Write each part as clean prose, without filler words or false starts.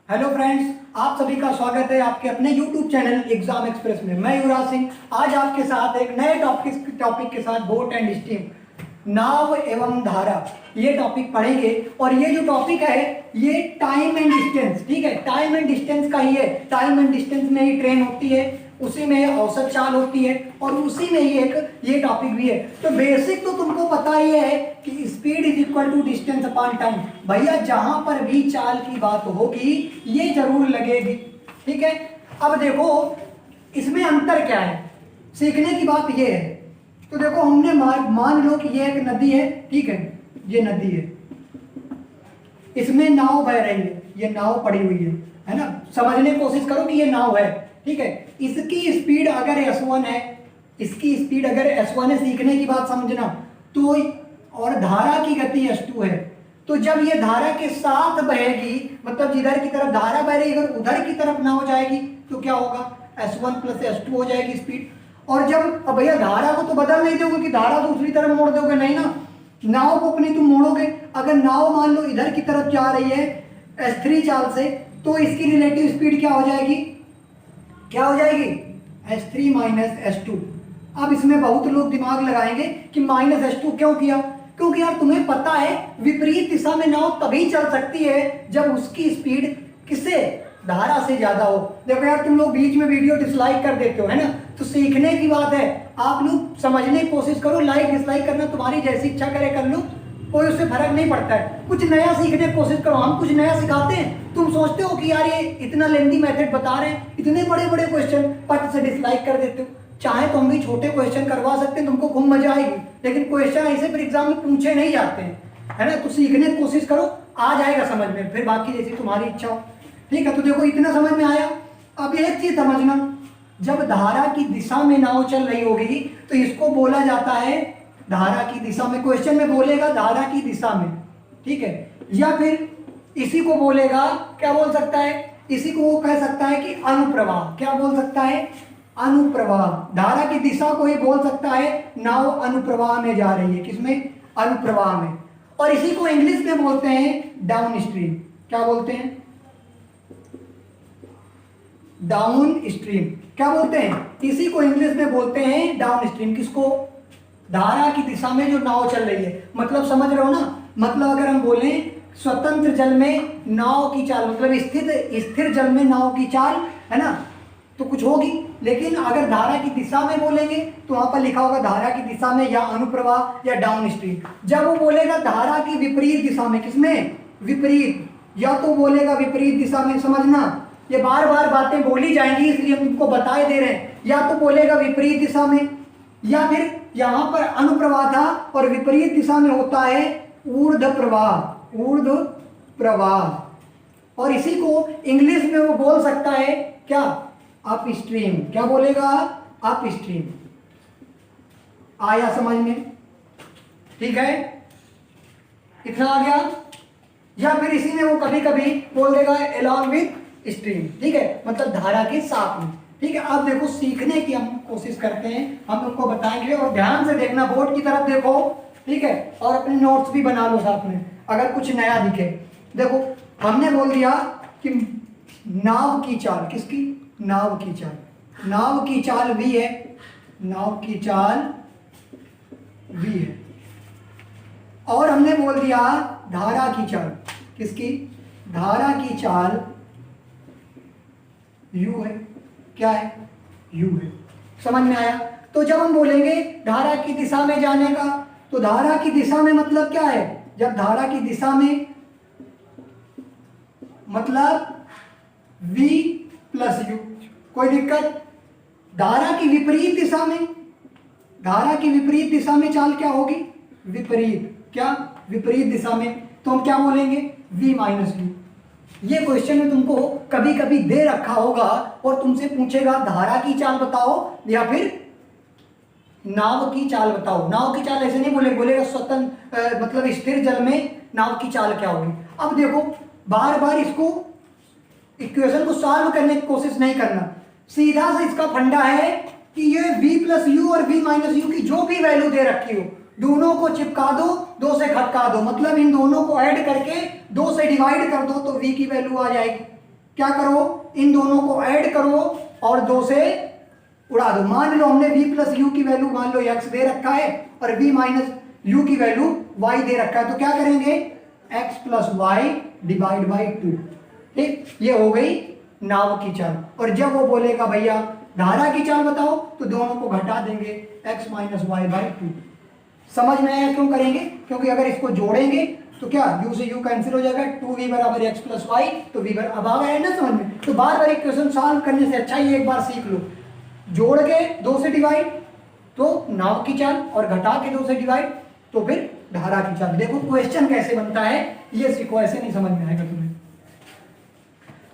Hello friends, आप सभी का स्वागत है आपके अपने YouTube चैनल एग्जाम एक्सप्रेस में। मैं युवराज सिंह आज आपके साथ एक नए टॉपिक के साथ बोट एंड स्टीम, नाव एवं धारा, ये टॉपिक पढ़ेंगे। और ये जो टॉपिक है ये टाइम एंड डिस्टेंस, ठीक है, टाइम एंड डिस्टेंस का ही है। टाइम एंड डिस्टेंस में ही ट्रेन होती है, उसी में औसत चाल होती है और उसी में ही एक ये टॉपिक भी है। तो बेसिक तो तुमको पता ही है कि speed is equal to distance upon time. भैया जहां पर भी चाल की बात होगी ये जरूर लगेगी, ठीक है। अब देखो इसमें अंतर क्या है, सीखने की बात ये है। तो देखो हमने मान लो कि ये एक नदी है, ठीक है, ये नदी है, इसमें नाव बह रही है, ये नाव पड़ी हुई है ना। समझने की कोशिश करो कि ये नाव है, ठीक है। इसकी स्पीड अगर S1 है, इसकी स्पीड अगर S1 है, सीखने की बात समझना, तो और धारा की गति S2 है। तो जब ये धारा के साथ बहेगी, मतलब जिधर की तरफ धारा बह रही है अगर उधर की तरफ नाव जाएगी तो क्या होगा, S1 प्लस S2 हो जाएगी स्पीड। और जब अब भैया धारा को तो बदल नहीं दोगे कि धारा दूसरी तरफ मोड़ दोगे, नहीं ना, नाव को अपनी तुम मोड़ोगे। अगर नाव मान लो इधर की तरफ जा रही है S3 चाल से, तो इसकी रिलेटिव स्पीड क्या हो जाएगी, क्या हो जाएगी, S3 माइनस S2। अब इसमें बहुत लोग दिमाग लगाएंगे कि माइनस S2 क्यों किया, क्योंकि यार तुम्हें पता है विपरीत दिशा में नाव तभी चल सकती है जब उसकी स्पीड किससे, धारा से ज्यादा हो। देखो यार तुम लोग बीच में वीडियो डिसलाइक कर देते हो, है ना, तो सीखने की बात है, आप लोग समझने की कोशिश करो। लाइक डिसलाइक करना तुम्हारी जैसी इच्छा करे कर लो, कोई उससे फर्क नहीं पड़ता है। कुछ नया सीखने की कोशिश करो, हम कुछ नया सिखाते हैं। तुम सोचते हो कि यार ये इतना लेंथी मेथड बता रहे हैं, इतने बड़े बड़े क्वेश्चन, पट से डिसलाइक कर देते हो। चाहे तो हम भी छोटे क्वेश्चन करवा सकते हैं, तुमको खूब मजा आएगी, लेकिन क्वेश्चन ऐसे फिर एग्जाम में पूछे नहीं जाते हैं, है ना। तो सीखने की कोशिश करो, आ जाएगा समझ में, फिर बाकी जैसी तुम्हारी इच्छा हो, ठीक है। तो देखो इतना समझ में आया। अब एक चीज समझना, जब धारा की दिशा में नाव चल रही होगी तो इसको बोला जाता है धारा की दिशा में, क्वेश्चन में बोलेगा धारा की दिशा में, ठीक है, या फिर इसी को बोलेगा, क्या बोल सकता है, इसी को वो कह सकता है कि अनुप्रवाह। क्या बोल सकता है, अनुप्रवाह। धारा की दिशा को ही बोल सकता है नाव अनुप्रवाह में जा रही है, किसमें, अनुप्रवाह में। और इसी को इंग्लिश में बोलते हैं डाउन स्ट्रीम। क्या बोलते हैं, डाउन स्ट्रीम। क्या बोलते हैं, इसी को इंग्लिश में बोलते हैं डाउन स्ट्रीम। किसको, धारा की दिशा में जो नाव चल रही है। मतलब समझ रहे हो ना, मतलब अगर हम बोले स्वतंत्र जल में नाव की चाल, मतलब स्थिर जल में नाव की चाल, है ना, तो कुछ होगी। लेकिन अगर धारा की दिशा में बोलेंगे तो वहां पर लिखा होगा धारा की दिशा में, या अनुप्रवाह या डाउन स्ट्रीम। जब वो बोलेगा धारा की विपरीत दिशा में, किसमें, विपरीत, या तो बोलेगा विपरीत दिशा में, समझना ये बार बार बातें बोली जाएंगी इसलिए हम तुमको बताए दे रहे हैं। या तो बोलेगा विपरीत दिशा में, या फिर यहां पर अनुप्रवाह था और विपरीत दिशा में होता है ऊर्ध्व प्रवाह, ऊर्ध्व प्रवाह। और इसी को इंग्लिश में वो बोल सकता है क्या, अप स्ट्रीम। क्या बोलेगा, अप स्ट्रीम। आया समझ में, ठीक है, इतना आ गया। या फिर इसी में वो कभी कभी बोल देगा along with स्ट्रीम, ठीक है, मतलब धारा के साथ में, ठीक है। अब देखो सीखने की हम कोशिश करते हैं, हम तुमको बताएंगे और ध्यान से देखना, बोर्ड की तरफ देखो, ठीक है, और अपने नोट्स भी बना लो साथ में अगर कुछ नया दिखे। देखो हमने बोल दिया कि नाव की चाल, किसकी, नाव की चाल, नाव की चाल v है, नाव की चाल v है। और हमने बोल दिया धारा की चाल, किसकी, धारा की चाल u है। क्या है, u है। समझ में आया। तो जब हम बोलेंगे धारा की दिशा में जाने का, तो धारा की दिशा में मतलब क्या है, जब धारा की दिशा में मतलब v प्लस u, कोई दिक्कत। धारा की विपरीत दिशा में, धारा की विपरीत दिशा में चाल क्या होगी, विपरीत, क्या, विपरीत दिशा में, तो हम क्या बोलेंगे, v माइनस u। ये क्वेश्चन में तुमको कभी कभी दे रखा होगा और तुमसे पूछेगा धारा की चाल बताओ या फिर नाव की चाल बताओ। नाव की चाल ऐसे नहीं बोलेगा स्वतंत्र, मतलब स्थिर जल में नाव की चाल क्या होगी। अब देखो बार बार इसको इक्वेशन को सॉल्व करने की कोशिश नहीं करना, सीधा से इसका फंडा है कि ये v प्लस यू और v माइनस यू की जो भी वैल्यू दे रखी हो दोनों को चिपका दो, दो से खटका दो, मतलब इन दोनों को ऐड करके दो से डिवाइड कर दो तो v की वैल्यू आ जाएगी। क्या करो, इन दोनों को ऐड करो और 2 से उड़ा दो। मान लो हमने v प्लस यू की वैल्यू मान लो x दे रखा है और v माइनस यू की वैल्यू y दे रखा है, तो क्या करेंगे, x plus y divide by 2। ठीक, ये हो गई नाव की चाल। और जब वो बोलेगा भैया धारा की चाल बताओ, तो दोनों को घटा देंगे, x माइनस वाई बाई 2। समझ में आया क्यों करेंगे, क्योंकि अगर इसको जोड़ेंगे तो क्या u से u कैंसिल हो जाएगा, 2v बराबर x प्लस वाई, तो v बराबर, अब आ गया है ना समझ में। तो बार बार एक क्वेश्चन सॉल्व करने से अच्छा ये एक बार सीख लो, जोड़ के 2 से डिवाइड तो नाव की चाल, और घटा के 2 से डिवाइड तो फिर धारा की चाल। देखो क्वेश्चन कैसे बनता है ये सीखो, ऐसे नहीं समझ में आएगा तुम्हें।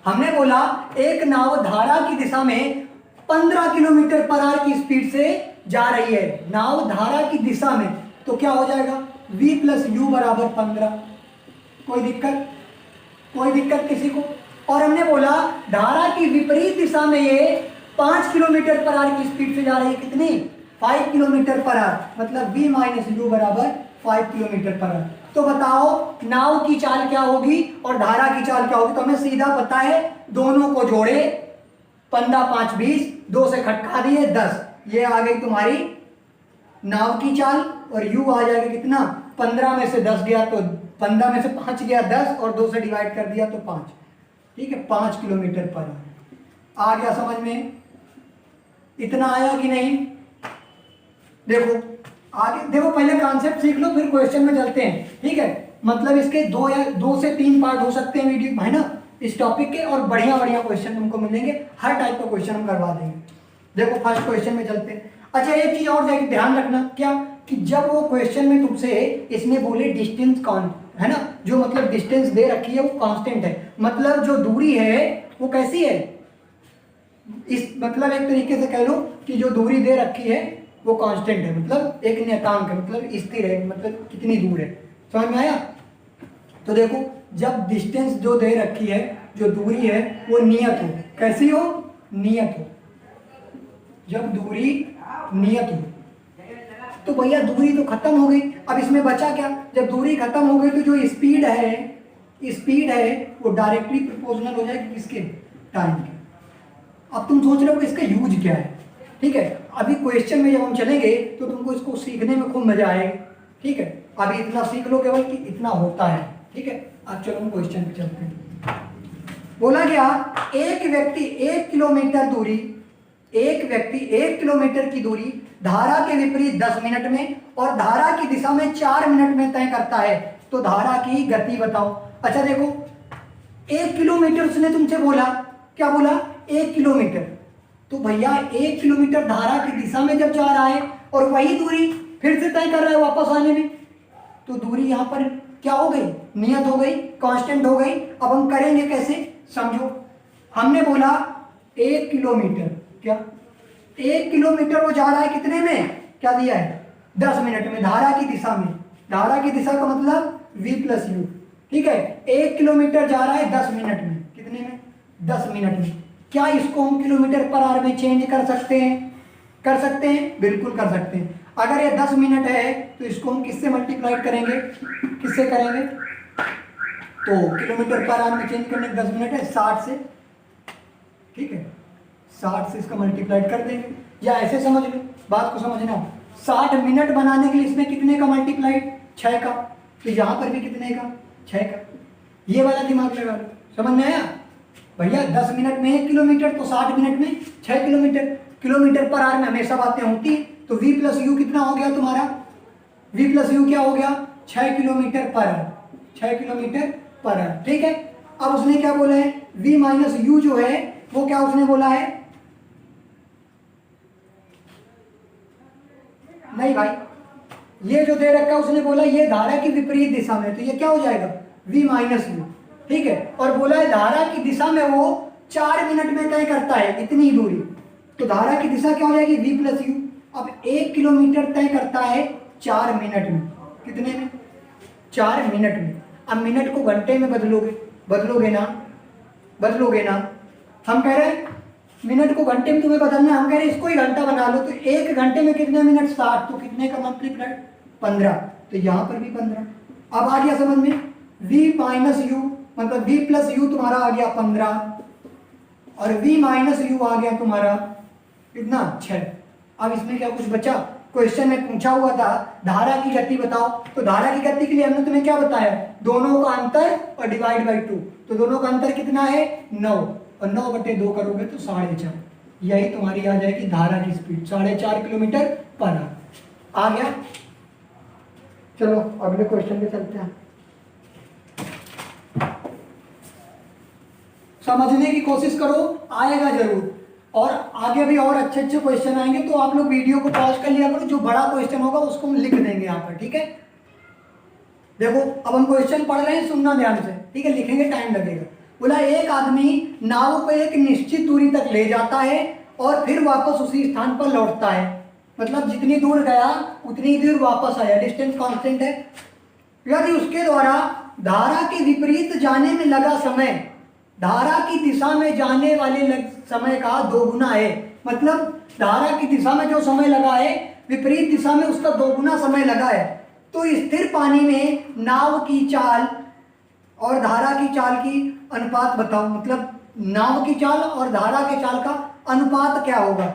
हमने बोला एक नाव धारा की दिशा में 15 किलोमीटर पर आवर की स्पीड से जा रही है, नाव धारा की दिशा में, तो क्या हो जाएगा, v प्लस यू बराबर 15। कोई दिक्कत, कोई दिक्कत किसी को। और हमने बोला धारा की विपरीत दिशा में ये 5 किलोमीटर पर आवर की स्पीड से जा रही है, कितनी, 5 किलोमीटर पर आवर, मतलब v माइनस यू बराबर 5 किलोमीटर पर आवर। तो बताओ नाव की चाल क्या होगी और धारा की चाल क्या होगी। तो हमें सीधा पता है, दोनों को जोड़े 15 5 20, 2 से खटका दिए 10, ये आ गई तुम्हारी नाव की चाल। और u आ जाएगा कितना, 15 में से 10 गया तो 15 में से 5 गया 10, और 2 से डिवाइड कर दिया तो 5। ठीक है, 5 किलोमीटर पर आवर। आ गया समझ में, इतना आया कि नहीं। देखो आगे देखो, पहले कॉन्सेप्ट सीख लो फिर क्वेश्चन में चलते हैं। ठीक है, मतलब इसके 2 से 3 पार्ट हो सकते हैं वीडियो, है ना, इस टॉपिक के, और बढ़िया बढ़िया क्वेश्चन तुमको मिलेंगे, हर टाइप का क्वेश्चन हम करवा देंगे। देखो फर्स्ट क्वेश्चन में चलते हैं। अच्छा एक चीज और ध्यान रखना, क्या कि जब वो क्वेश्चन में तुमसे इसने बोले डिस्टेंस कौन है ना, जो मतलब डिस्टेंस दे रखी है वो कांस्टेंट है, मतलब जो दूरी है वो कैसी है, इस मतलब एक तरीके से कह लो कि जो दूरी दे रखी है वो कांस्टेंट है, मतलब एक नियतांक है, मतलब स्थिर है, मतलब कितनी दूर है। समझ में आया। तो देखो जब डिस्टेंस जो दे रखी है, जो दूरी है वो नियत हो, कैसी हो, नियत हो, जब दूरी नियत हो, तो भैया दूरी तो खत्म हो गई। अब इसमें बचा क्या, जब दूरी खत्म हो गई तो जो स्पीड है वो डायरेक्टली प्रोपोर्शनल हो जाएगी किसके, टाइम के। अब तुम सोच रहे हो इसका यूज क्या है। ठीक है, अभी क्वेश्चन में जब हम चलेंगे तो तुमको इसको सीखने में खूब मजा आएगा। ठीक है, अभी इतना सीख लो केवल कि इतना होता है। ठीक है, अब चलो हम क्वेश्चन पे चलते हैं। बोला गया एक व्यक्ति 1 किलोमीटर दूरी, एक व्यक्ति 1 किलोमीटर की दूरी धारा के विपरीत 10 मिनट में और धारा की दिशा में 4 मिनट में तय करता है, तो धारा की गति बताओ। अच्छा देखो 1 किलोमीटर उसने तुमसे बोला, क्या बोला, 1 किलोमीटर, तो भैया 1 किलोमीटर धारा की दिशा में जब जा रहा है और वही दूरी फिर से तय कर रहा है वापस आने में, तो दूरी यहाँ पर क्या हो गई, नियत हो गई, कांस्टेंट हो गई। अब हम करेंगे कैसे, समझो। हमने बोला 1 किलोमीटर, क्या 1 किलोमीटर वो जा रहा है कितने में, क्या दिया है, 10 मिनट में, धारा की दिशा में। धारा की दिशा का मतलब v प्लस यू। ठीक है, 1 किलोमीटर जा रहा है 10 मिनट में, कितने में, 10 मिनट में। क्या इसको हम किलोमीटर पर आवर में चेंज कर सकते हैं, कर सकते हैं, बिल्कुल कर सकते हैं। अगर ये 10 मिनट है तो इसको हम किससे मल्टीप्लाई करेंगे, किससे करेंगे, तो किलोमीटर पर आवर में चेंज करने के 10 मिनट है 60 से। ठीक है, 60 से इसका मल्टीप्लाई कर देंगे, या ऐसे समझ लो, बात को समझना, 60 मिनट बनाने के लिए इसमें कितने का मल्टीप्लाई, 6 का, तो यहाँ पर भी कितने का, 6 का। ये वाला दिमाग लगा लो, समझ में आया भैया। 10 मिनट में 1 किलोमीटर, तो 60 मिनट में 6 किलोमीटर। किलोमीटर पर आवर में हमेशा बातें होती हैं, तो v प्लस यू कितना हो गया तुम्हारा, v प्लस यू क्या हो गया, 6 kilometre per hour, 6 kilometre per hour. ठीक है, अब उसने क्या बोला है, v माइनस यू जो है वो क्या उसने बोला है, नहीं भाई, ये जो दे रखा है उसने बोला ये धारा की विपरीत दिशा में, तो ये क्या हो जाएगा, v माइनस यू। ठीक है, और बोला है धारा की दिशा में वो 4 मिनट में तय करता है इतनी दूरी, तो धारा की दिशा क्या हो जाएगी, v प्लस यू। अब 1 किलोमीटर तय करता है 4 मिनट में, कितने में, 4 मिनट में। अब मिनट को घंटे में बदलोगे ना। हम कह रहे हैं मिनट को घंटे में तुम्हें बदलना, हम कह रहे हैं इसको ही घंटा बना लो, तो 1 घंटे में कितने मिनट, 60, तो कितने का मल्टीप्लाई, 15, तो यहाँ पर भी 15। अब आ गया समझ में, v माइनस यू मतलब v प्लस यू तुम्हारा आ गया 15, और v माइनस यू आ गया तुम्हारा कितना 6। अब इसमें क्या कुछ बचा? क्वेश्चन में पूछा हुआ था धारा की गति बताओ, तो धारा की गति के लिए हमने तुम्हें क्या बताया? दोनों का अंतर और डिवाइड बाई 2। तो दोनों का अंतर कितना है? 9, और 9/2 करोगे तो 4.5। यही तुम्हारी आ जाएगी धारा की स्पीड, 4.5 किलोमीटर पर आवर। आ गया? चलो अगले क्वेश्चन पे चलते हैं। समझने की कोशिश करो, आएगा जरूर, और आगे भी और अच्छे अच्छे क्वेश्चन आएंगे, तो आप लोग वीडियो को पॉज कर लिया करो, जो बड़ा क्वेश्चन होगा उसको हम लिख देंगे यहाँ पर, ठीक है? देखो अब हम क्वेश्चन पढ़ रहे हैं, सुनना ध्यान से, ठीक है? लिखेंगे टाइम लगेगा। बोला एक आदमी नाव को एक निश्चित दूरी तक ले जाता है और फिर वापस उसी स्थान पर लौटता है, मतलब जितनी दूर गया उतनी दूर वापस आया, डिस्टेंस कांस्टेंट है। यदि उसके द्वारा धारा के विपरीत जाने में लगा समय धारा की दिशा में जाने वाले समय का 2 गुना है, मतलब धारा की दिशा में जो समय लगा है विपरीत दिशा में उसका 2 गुना समय लगा है, तो स्थिर पानी में नाव की चाल और धारा की चाल की अनुपात बताओ, मतलब नाव की चाल और धारा के चाल का अनुपात क्या होगा।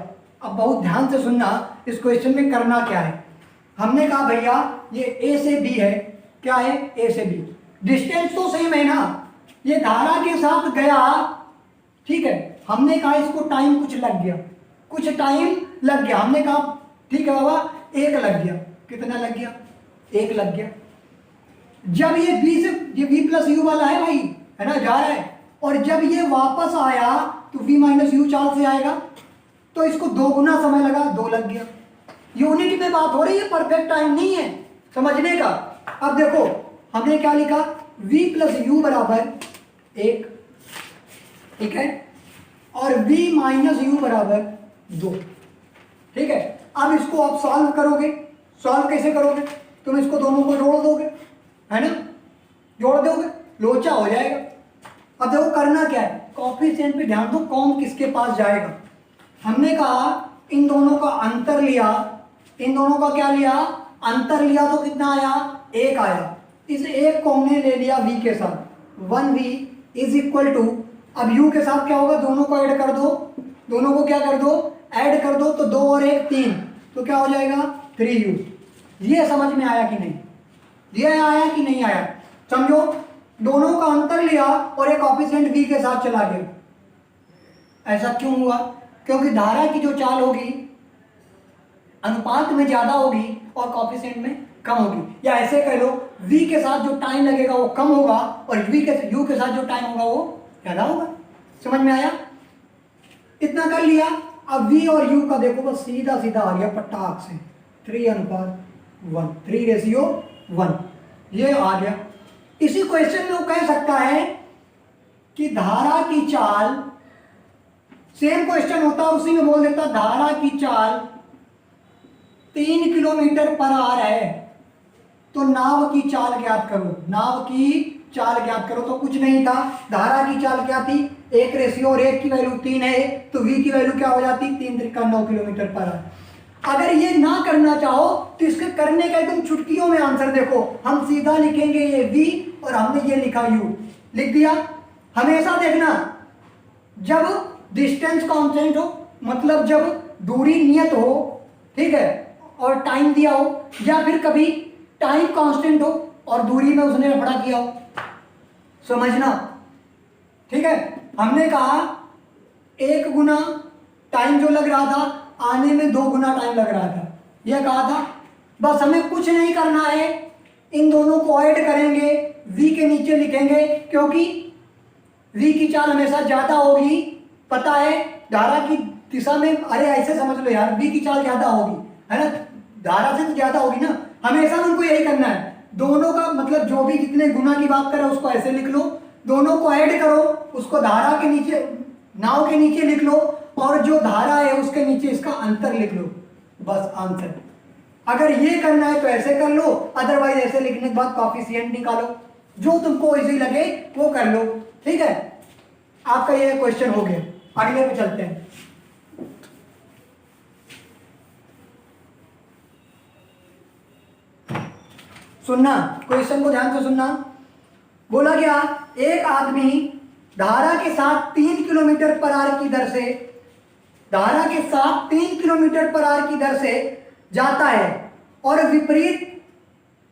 अब बहुत ध्यान से सुनना, इस क्वेश्चन में करना क्या है। हमने कहा भैया ये ए से बी है, क्या है? ए से बी, डिस्टेंस तो सेम है ना, ये धारा के साथ गया, ठीक है? हमने कहा इसको टाइम कुछ लग गया, कुछ टाइम लग गया, हमने कहा ठीक है बाबा 1 लग गया। कितना लग गया? 1 लग गया। जब ये बी से, ये v प्लस यू वाला है भाई, है ना, जा रहा है, और जब ये वापस आया तो v माइनस यू चाल से आएगा, तो इसको 2 गुना समय लगा, 2 लग गया। यूनिट में बात हो रही है, परफेक्ट टाइम नहीं है समझने का। अब देखो हमने क्या लिखा, v प्लस यू बराबर 1, ठीक है, और v माइनस यू बराबर 2, ठीक है? अब इसको आप सॉल्व करोगे, सॉल्व कैसे करोगे? तुम इसको दोनों को जोड़ दोगे, है ना, जोड़ दोगे, लोचा हो जाएगा। अब देखो करना क्या है, कोएफिशिएंट पे ध्यान दो, कौन किसके पास जाएगा। हमने कहा इन दोनों का अंतर लिया, इन दोनों का क्या लिया? अंतर लिया, तो कितना आया? 1 आया। इस 1 को हमने ले लिया v के साथ, 1v इज इक्वल टू, अब u के साथ क्या होगा? दोनों को ऐड कर दो, दोनों को क्या कर दो? ऐड कर दो, तो 2 और 1 3, तो क्या हो जाएगा? 3u। ये समझ में आया कि नहीं? ये आया कि नहीं आया? समझो, दोनों का अंतर लिया और एक कोएफिशिएंट v के साथ चला गया। ऐसा क्यों हुआ? क्योंकि धारा की जो चाल होगी अनुपात में ज्यादा होगी और कोएफिशिएंट में कम होगी, या ऐसे कह लो v के साथ जो टाइम लगेगा वो कम होगा और u के साथ जो टाइम होगा वो ज्यादा होगा। समझ में आया? इतना कर लिया। अब v और u का देखो बस सीधा सीधा आ गया पटाख से, 3:1, 3:1, ये आ गया। इसी क्वेश्चन में वो कह सकता है कि धारा की चाल, सेम क्वेश्चन होता है उसी में बोल देता धारा की चाल 3 किलोमीटर पर आवर है, तो नाव की चाल ज्ञात करो। नाव की चाल ज्ञात करो, तो कुछ नहीं था, धारा की चाल क्या थी? 1:1 की वैल्यू 3 है, तो v की वैल्यू क्या हो जाती? 3 × 9 किलोमीटर पर आवर। अगर ये ना करना चाहो तो इसके करने का एकदम चुटकियों में आंसर देखो, हम सीधा लिखेंगे ये v और हमने ये लिखा u, लिख दिया। हमेशा देखना जब डिस्टेंस कांस्टेंट हो, मतलब जब दूरी नियत हो, ठीक है, और टाइम दिया हो, या फिर कभी टाइम कांस्टेंट हो और दूरी में उसने लफड़ा किया हो, समझना, ठीक है? हमने कहा 1 गुना टाइम जो लग रहा था, आने में 2 गुना टाइम लग रहा था, यह कहा था। बस हमें कुछ नहीं करना है, इन दोनों को ऐड करेंगे, v के नीचे लिखेंगे, क्योंकि v की चाल हमेशा ज्यादा होगी, पता है धारा की दिशा में। अरे ऐसे समझ लो यार, v की चाल ज्यादा होगी, है ना, धारा से तो ज्यादा होगी ना, हमेशा उनको यही करना है। दोनों का मतलब जो भी जितने गुना की बात करें उसको ऐसे लिख लो, दोनों को ऐड करो, उसको धारा के नीचे, नाव के नीचे लिख लो, और जो धारा है उसके नीचे इसका अंतर लिख लो, बस आंसर। अगर ये करना है तो ऐसे कर लो, अदरवाइज ऐसे लिखने के बाद कोएफिशिएंट निकालो, जो तुमको इजी लगे वो कर लो, ठीक है? आपका ये क्वेश्चन हो गया। अगले पे चलते हैं। सुनना, क्वेश्चन को ध्यान से सुनना। बोला गया एक आदमी धारा के साथ 3 किलोमीटर पर आवर की दर से, धारा के साथ 3 किलोमीटर पर आवर की दर से जाता है और विपरीत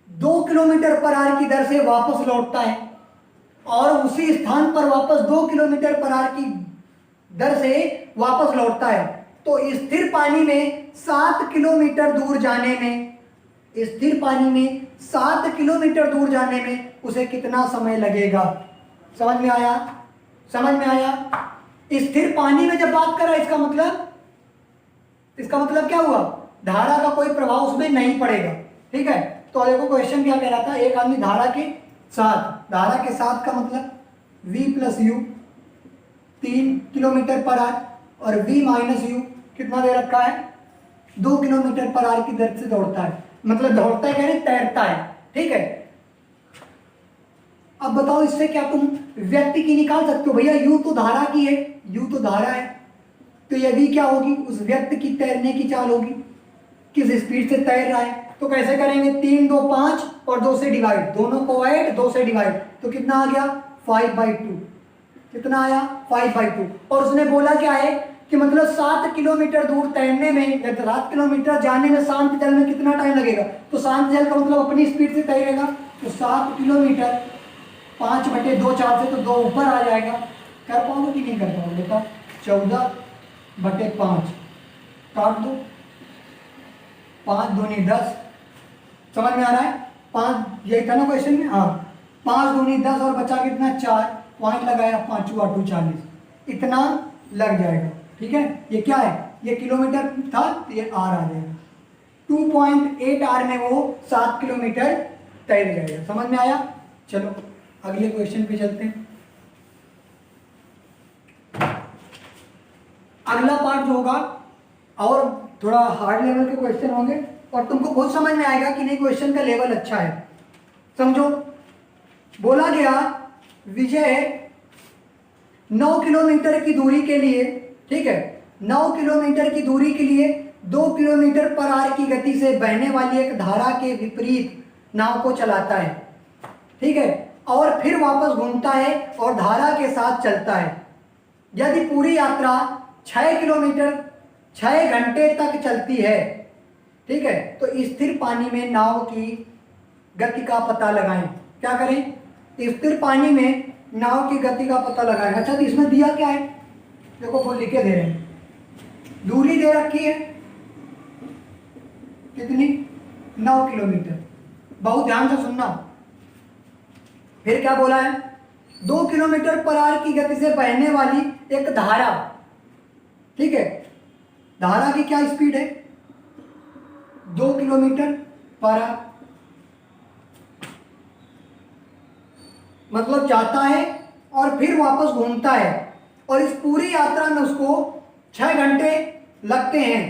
2 किलोमीटर पर आवर की दर से वापस लौटता है, और उसी स्थान पर वापस 2 किलोमीटर पर आवर की दर से वापस लौटता है, तो स्थिर पानी में 7 किलोमीटर दूर जाने में, स्थिर पानी में 7 किलोमीटर दूर जाने में उसे कितना समय लगेगा? समझ में आया? समझ में आया? स्थिर पानी में जब बात कर रहा है, इसका मतलब क्या हुआ? धारा का कोई प्रभाव उसमें नहीं पड़ेगा। ठीक है, तो देखो क्वेश्चन क्या कह रहा था, एक आदमी धारा के साथ का मतलब v plus you 3 kilometre per hour और v माइनस यू कितना दे रखा है? 2 किलोमीटर पर आवर की दर से दौड़ता है, मतलब दौड़ता है कह रहे तैरता है। ठीक है, अब बताओ इससे क्या तुम व्यक्ति की निकाल सकते हो? भैया यू तो धारा की है, यू तो धारा है, तो ये भी क्या होगी? उस व्यक्ति की तैरने की चाल होगी, किस स्पीड से तैर रहा है। तो कैसे करेंगे? 3 2 5 और 2 से डिवाइड, दोनों को ऐड 2 से डिवाइड, तो कितना आ गया? 5/2। कितना आया? 5/2। और उसने बोला क्या है कि मतलब 7 किलोमीटर दूर तैरने में या 7 किलोमीटर जाने में शांत जल में कितना टाइम लगेगा? तो शांत जल का मतलब अपनी स्पीड से तैरेगा, तो 7 किलोमीटर 5/2 4 से तो 2 ऊपर आ जाएगा। कर पाओगे कि नहीं कर पाओगे? बताओ। 14/5 काट दो, 5 दूनी 10। समझ में आ रहा है? 5 यही था ना क्वेश्चन में? हाँ, 5 दूनी 10 और बचा कितना? 4। पॉइंट लगाया, 5 8 40, इतना लग जाएगा। ठीक है, ये क्या है? ये किलोमीटर था, तो ये आर आ जाएगा। 2.8 आर में वो 7 किलोमीटर तैर जाएगा। समझ में आया? चलो अगले क्वेश्चन पे चलते हैं। अगला पार्ट जो होगा और थोड़ा हार्ड लेवल के क्वेश्चन होंगे और तुमको बहुत समझ में आएगा कि नहीं क्वेश्चन का लेवल अच्छा है। समझो, बोला गया विजय 9 किलोमीटर की दूरी के लिए, ठीक है, 9 किलोमीटर की दूरी के लिए 2 किलोमीटर पर आवर की गति से बहने वाली एक धारा के विपरीत नाव को चलाता है। ठीक है, और फिर वापस घूमता है और धारा के साथ चलता है। यदि पूरी यात्रा 6 किलोमीटर 6 घंटे तक चलती है, ठीक है, तो स्थिर पानी में नाव की गति का पता लगाएं। क्या करें? स्थिर पानी में नाव की गति का पता लगाएं। अच्छा, तो इसमें दिया क्या है? देखो वो लिखे दे रहे हैं, दूरी दे रखी है कितनी? 9 किलोमीटर। बहुत ध्यान से सुनना। फिर क्या बोला है? 2 किलोमीटर पर आवर की गति से बहने वाली एक धारा। ठीक है, धारा की क्या स्पीड है? 2 किलोमीटर पर आवर, मतलब जाता है और फिर वापस घूमता है, और इस पूरी यात्रा में उसको 6 घंटे लगते हैं।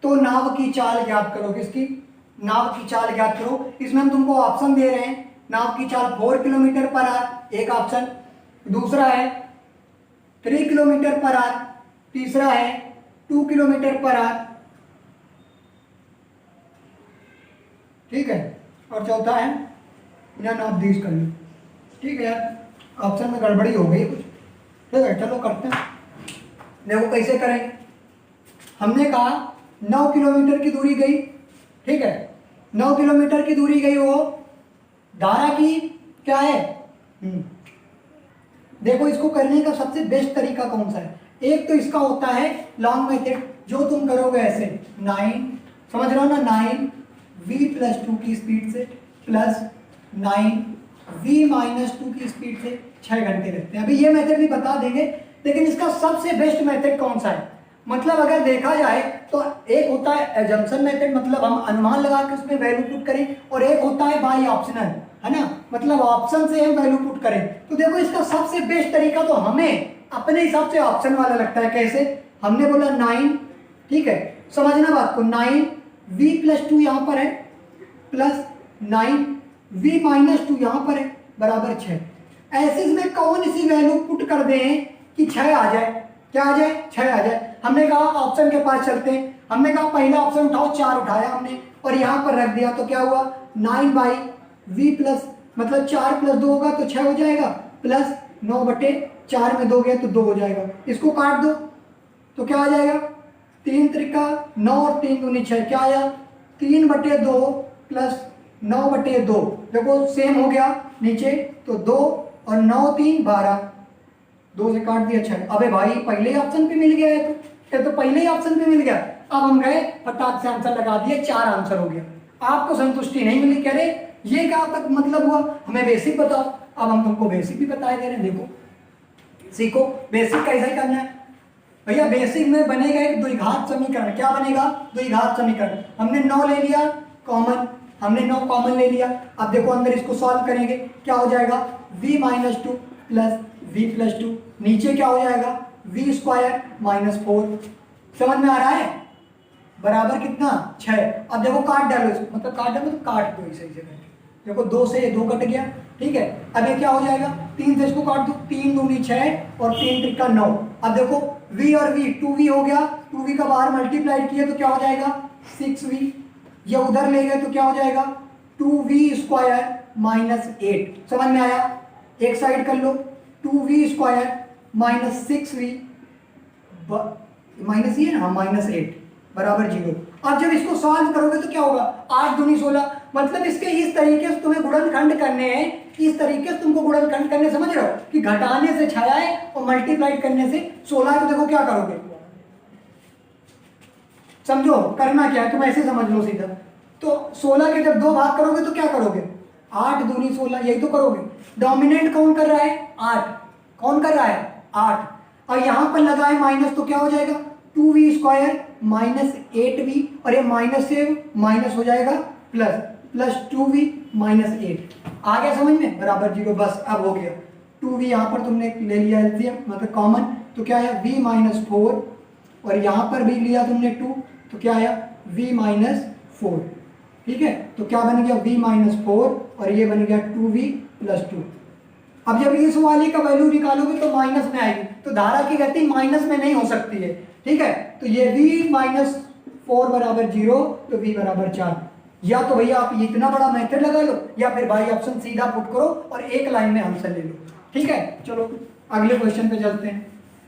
तो नाव की चाल ज्ञात करो। किसकी? नाव की चाल ज्ञात करो। इसमें हम तुमको ऑप्शन दे रहे हैं। नाव की चाल 4 किलोमीटर पर आवर एक ऑप्शन, दूसरा है 3 किलोमीटर पर आवर, तीसरा है 2 किलोमीटर पर आवर, ठीक है, और चौथा है नन ऑफ दीज कर लो। ठीक है यार, ऑप्शन में गड़बड़ी हो गई कुछ। ठीक है, चलो करते हैं। देखो कैसे करेंगे। हमने कहा 9 किलोमीटर की दूरी गई, ठीक है, 9 किलोमीटर की दूरी गई, वो धारा की क्या है? देखो इसको करने का सबसे बेस्ट तरीका कौन सा है? एक तो इसका होता है लॉन्ग मेथड, जो तुम करोगे ऐसे 9, समझ रहे हो ना, 9v+2 की स्पीड से प्लस 9v-2 की स्पीड से 6 घंटे लगते हैं। अभी ये मेथड भी बता देंगे, लेकिन इसका सबसे बेस्ट मेथड कौन सा है? मतलब अगर देखा जाए तो एक होता है एजम्पशन मेथड, मतलब हम अनुमान लगा के उसमें वैल्यू पुट करें, और एक होता है बाई ऑप्शनल, है ना, मतलब ऑप्शन से हम वैल्यू पुट करें। तो देखो इसका सबसे बेस्ट तरीका तो हमें अपने हिसाब से ऑप्शन वाला लगता है। कैसे? हमने बोला 9, ठीक है, समझना बात को, 9v+2 यहाँ पर है प्लस 9v-2 यहाँ पर है बराबर 6। ऐसे इसमें कौन सी वैल्यू पुट कर दें कि 6 आ जाए? क्या आ जाए? 6 आ जाए। हमने कहा ऑप्शन के पास चलते हैं। हमने कहा पहला ऑप्शन उठाओ, 4 उठाया हमने और यहाँ पर रख दिया, तो क्या हुआ? 9/v+, मतलब 4 + 2 होगा तो 6 हो जाएगा, प्लस 9/2 4 में 2 गया तो 2 हो जाएगा। इसको काट दो तो क्या आ जाएगा, 3 त्रिका 9 और 3 दूनी 6, क्या आया 3/2 प्लस 9/2। देखो सेम हो गया नीचे, तो 2 और 9 3 12, 2 से काट दिया 6। अबे भाई पहले ही ऑप्शन पे मिल गया है, तो ये तो पहले ही ऑप्शन पे मिल गया। अब हम गए फटाक से आंसर लगा दिए, 4 आंसर हो गया। आपको संतुष्टि नहीं मिली, कह रहे ये क्या तक मतलब हुआ, हमें बेसिक बताओ। अब हम तुमको बेसिक भी बताए दे रहे हैं, देखो सीखो बेसिक कैसे करना है भैया। बेसिक में बनेगा एक द्विघात समीकरण। क्या बनेगा, द्विघात समीकरण। हमने 9 ले लिया कॉमन, हमने 9 कॉमन ले लिया। अब देखो अंदर इसको सॉल्व करेंगे, क्या हो जाएगा v-2 प्लस v+2, नीचे क्या हो जाएगा v² -4। समझ में आ रहा है, बराबर कितना 6। अब देखो काट डालो इसको, मतलब काट डालो तो काट दो सही से करके। देखो 2 से 2 कट गया, ठीक है। अब ये क्या हो जाएगा, 3 से इसको काट दो, 3 दूनी 6 और 3 त्रिका 9। अब देखो v और v 2v हो गया, 2v का बाहर मल्टीप्लाई किया तो क्या हो जाएगा 6v। ये उधर ले गए तो क्या हो जाएगा 2v² -8। समझ में आया, एक साइड कर लो, 2v² -6v माइनस ये ना -8 बराबर 0। अब जब इसको सॉल्व करोगे तो क्या होगा, 8 दूनी 16। मतलब इसके इस तरीके से तुम्हें गुणनखंड करने हैं, इस तरीके से तुमको गुणनखंड करने, समझ रहे हो कि घटाने से 6 है और मल्टीप्लाई करने से 16 है। तो देखो क्या करोगे, समझो करना क्या है, तुम ऐसे समझ लो सीधा। तो 16 के जब 2 भाग करोगे तो क्या करोगे, 8 दूनी 16, यही तो करोगे। डोमिनेंट कौन कर रहा है 8, कौन कर रहा है 8, और यहां पर लगाए माइनस तो क्या हो जाएगा 2v² -8v, और ये माइनस से माइनस हो जाएगा प्लस 2v -8। आ गया समझ में, बराबर 0। बस अब हो गया, 2v यहाँ पर तुमने ले लिया एलसीएम मतलब कॉमन, तो क्या आया v -4, और यहाँ पर भी लिया तुमने 2 तो क्या आया v -4। ठीक है, तो क्या बन गया v -4 और ये बन गया 2v + 2। अब जब इस वाले का वैल्यू निकालोगे तो माइनस में आएगी, तो धारा की गति माइनस में नहीं हो सकती है। ठीक है, तो ये v -4 बराबर 0, तो v बराबर 4। या तो भैया आप इतना बड़ा मेथड लगा लो, या फिर भाई ऑप्शन सीधा पुट करो और एक लाइन में आंसर ले लो। ठीक है, चलो अगले क्वेश्चन पे चलते हैं।